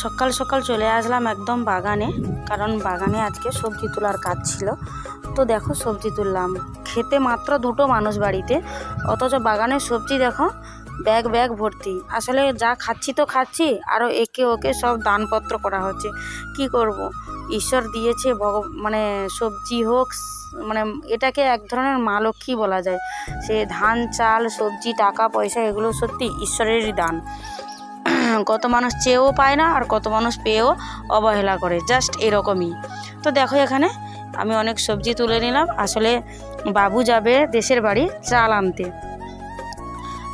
সকাল সকাল চলে আসলাম একদম বাগানে, কারণ বাগানে আজকে সবজি তোলার কাজ ছিল। তো দেখো সবজি তুললাম, খেতে মাত্র দুটো মানুষ বাড়িতে, অথচ বাগানের সবজি দেখো ব্যাগ ব্যাগ ভর্তি। আসলে যা খাচ্ছি তো খাচ্ছি, আরও একে ওকে সব দানপত্র করা হচ্ছে। কি করব, ঈশ্বর দিয়েছে মানে সবজি হোক, মানে এটাকে এক ধরনের মা লক্ষ্মী বলা যায়। সে ধান চাল সবজি টাকা পয়সা এগুলো সত্যি ঈশ্বরেরই দান। কত মানুষ চেয়েও পায় না, আর কত মানুষ পেয়েও অবহেলা করে, জাস্ট এরকমই। তো দেখো এখানে আমি অনেক সবজি তুলে নিলাম। আসলে বাবু যাবে দেশের বাড়ি চাল আনতে,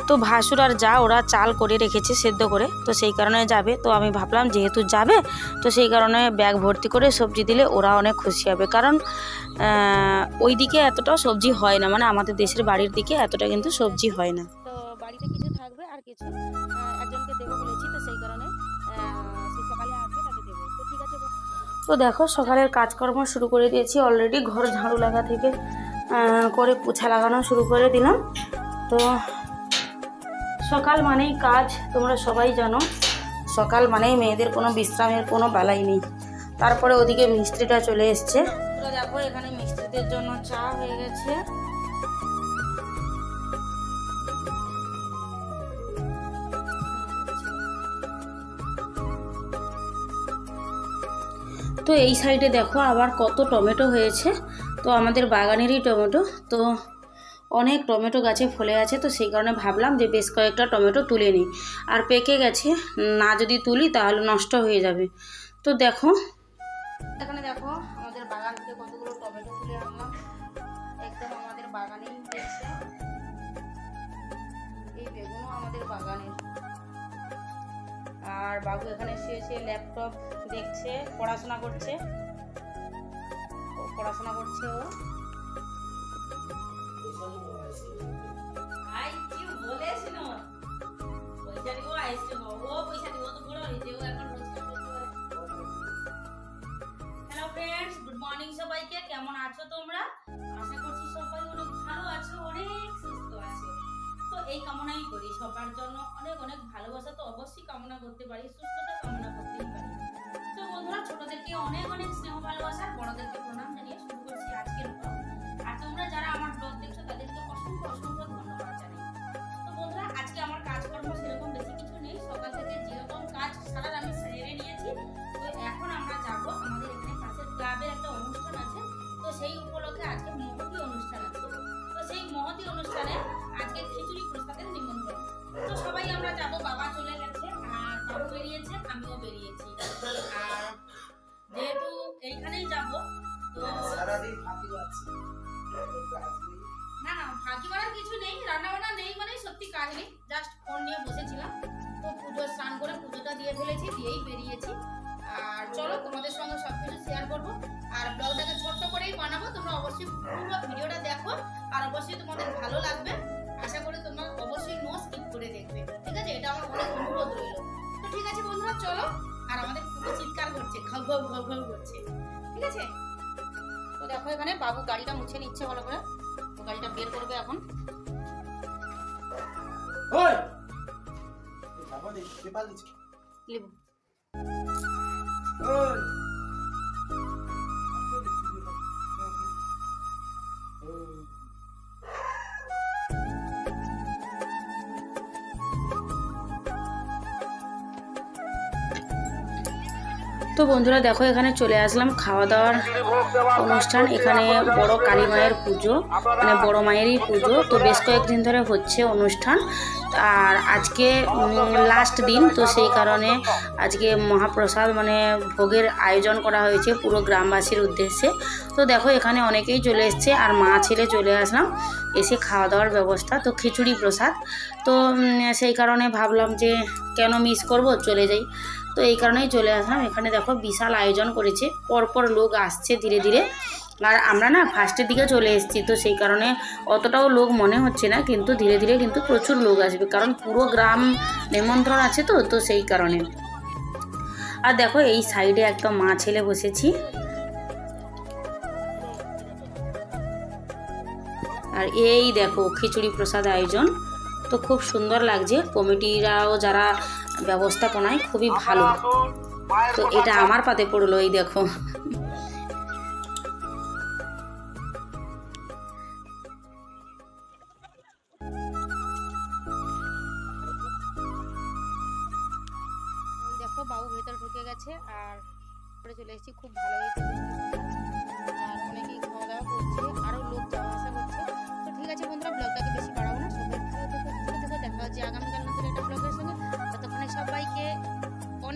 তো ভাসুর আর যা ওরা চাল করে রেখেছে সেদ্ধ করে, তো সেই কারণে যাবে। তো আমি ভাবলাম যেহেতু যাবে, তো সেই কারণে ব্যাগ ভর্তি করে সবজি দিলে ওরা অনেক খুশি হবে। কারণ ওই দিকে এতটা সবজি হয় না, মানে আমাদের দেশের বাড়ির দিকে এতটা কিন্তু সবজি হয় না। তো বাড়িতে কিছু থাকবে আর কিছু একজনকে দেবো বলেছি, তো সেই কারণে সে সকালে আসবে তাকে দেবো। তো ঠিক আছে। তো দেখো সকালের কাজকর্ম শুরু করে দিয়েছি অলরেডি, ঘর ঝাড়ু লাগা থেকে করে পোছা লাগানো শুরু করে দিলাম। তো সকাল মানেই কাজ, তোমরা সবাই জানো, সকাল মানেই মেয়েদের কোনো বিশ্রামের কোনো বেলাই নেই। তারপরে ওদিকে মিস্ত্রিটা চলে এসছে। তো দেখো এখানে মিস্ত্রিদের জন্য চা হয়ে গেছে। তো এই সাইডে দেখো আবার কত টমেটো হয়েছে, তো আমাদের বাগানেরই টমেটো, তো অনেক টমেটো গাছে ফলে আছে। তো সেই কারণে ভাবলাম যে বেশ কয়েকটা টমেটো তুলে নিই, আর পেকে গেছে, না যদি তুলি তাহলে নষ্ট হয়ে যাবে। তো দেখো এখানে দেখো আমাদের বাগান থেকে কতগুলো টমেটো তুলে আনলাম, একদম আমাদের বাগানেই হয়েছে। এই বেগুনও আমাদের বাগানের। আর বাবু এখানে শুয়ে ল্যাপটপ দেখছে, পড়াশোনা করছে ও। হ্যালো ফ্রেন্ডস, গুড মর্নিং সবাইকে। কেমন আছো তোমরা? আশা করছি সবাই অনেক ভালো আছো, অনেক সুস্থ আছো। তো এই কামনাই করি সবার জন্য অনেক অনেক ভালোবাসা তো অবশ্যই কামনা করতে পারি, সুস্থতা কামনা করতেই পারি। তো বন্ধুরা, ছোটদেরকে অনেক অনেক স্নেহ ভালোবাসা, বড়দেরকে প্রণাম জানিয়ে শুরু করছি আজকের ব্লগ। আর তোমরা যারা আমার ব্লগ দেখছো তাদেরকে অসংখ্য অসংখ্য ধন্যবাদ জানাই। তো বন্ধুরা, আজকে আমার কাজকর্ম সেরকম বেশি কিছু নেই, সকাল থেকে যেরকম কাজ সারা আমি সেরে নিয়েছি। তো এখন আমরা যাব, আমাদের এখানে পাশের ক্লাবের একটা অনুষ্ঠান আছে, তো সেই উপলক্ষে আজকে মহতী অনুষ্ঠান আছে। তো সেই মহতী অনুষ্ঠানে আজকে খিচুড়ি প্রসাদের নিমন্ত্রণ। তো সবাই আমরা যাব, বাবা চলে গেছে, আর বাবু বেরিয়েছে, আমিও বেরিয়েছি। আর যেহেতু এইখানেই যাব, তো সারাদিন ফাঁকি আছে না, ফাঁকি মারার কিছু নেই, রান্না বান্না নেই, মানে সত্যি কাজ নেই, জাস্ট ফোন নিয়ে বসেছিলাম। তো পুজো স্নান করে পুজোটা দিয়ে ফেলেছি, দিয়েই বেরিয়েছি। আর চলো তোমাদের সঙ্গে সবকিছু শেয়ার করবো, আর ব্লগটাকে ছোট্ট করেই বানাবো। তোমরা অবশ্যই পুরো ভিডিওটা দেখো, আর অবশ্যই তোমাদের ভালো লাগবে। আশা করি তোমরা অবশ্যই নো স্কিপ করে দেখবে, ঠিক আছে? এটা আমার অনেক অনুরোধ রইল। তো ঠিক আছে বন্ধুরা, চলো। আর আমাদের খুব চিৎকার করছে, ঘাউ ঘাউ ঘাউ ঘাউ করছে, ঠিক আছে? তো দেখো এখানে বাবু গাড়িটা মুছে নিচ্ছে ভালো করে, তো গাড়িটা বের করবে এখন। ওই বাবা দেখ পেপার দিচ্ছে লিব। ওই তো বন্ধুরা দেখো এখানে চলে আসলাম খাওয়া দাওয়ার অনুষ্ঠান। এখানে বড় কালী মায়ের পুজো, মানে বড় মায়েরই পুজো, তো বেশ কয়েকদিন ধরে হচ্ছে অনুষ্ঠান। আর আজকে লাস্ট দিন, তো সেই কারণে আজকে মহাপ্রসাদ মানে ভোগের আয়োজন করা হয়েছে পুরো গ্রামবাসীর উদ্দেশ্যে। তো দেখো এখানে অনেকেই চলে এসছে, আর মা ছেলে চলে আসলাম, এসে খাওয়া দাওয়ার ব্যবস্থা, তো খিচুড়ি প্রসাদ। তো সেই কারণে ভাবলাম যে কেন মিস করব, চলে যাই। তো এই কারণেই চলে আসলাম। এখানে দেখো বিশাল আয়োজন করেছে, পরপর লোক আসছে ধীরে ধীরে। আর আমরা না ফার্স্টের দিকে চলে এসেছি, তো সেই কারণে অতটাও লোক মনে হচ্ছে না, কিন্তু ধীরে ধীরে কিন্তু প্রচুর লোক আসবে, কারণ পুরো গ্রাম নিমন্ত্রণ আছে, তো সেই কারণে। আর দেখো এই সাইডে একটা মা ছেলে বসেছি, আর এই দেখো খিচুড়ি প্রসাদ আয়োজন, তো খুব সুন্দর লাগছে। কমিটিরাও যারা ব্যবস্থাপনায় খুবই ভালো। তো এটা আমার পাতে পড়লো, এই দেখো। দেখো বাবু ভেতরে ঢুকে গেছে আর চলে এসেছি, খুব ভালো হয়েছে।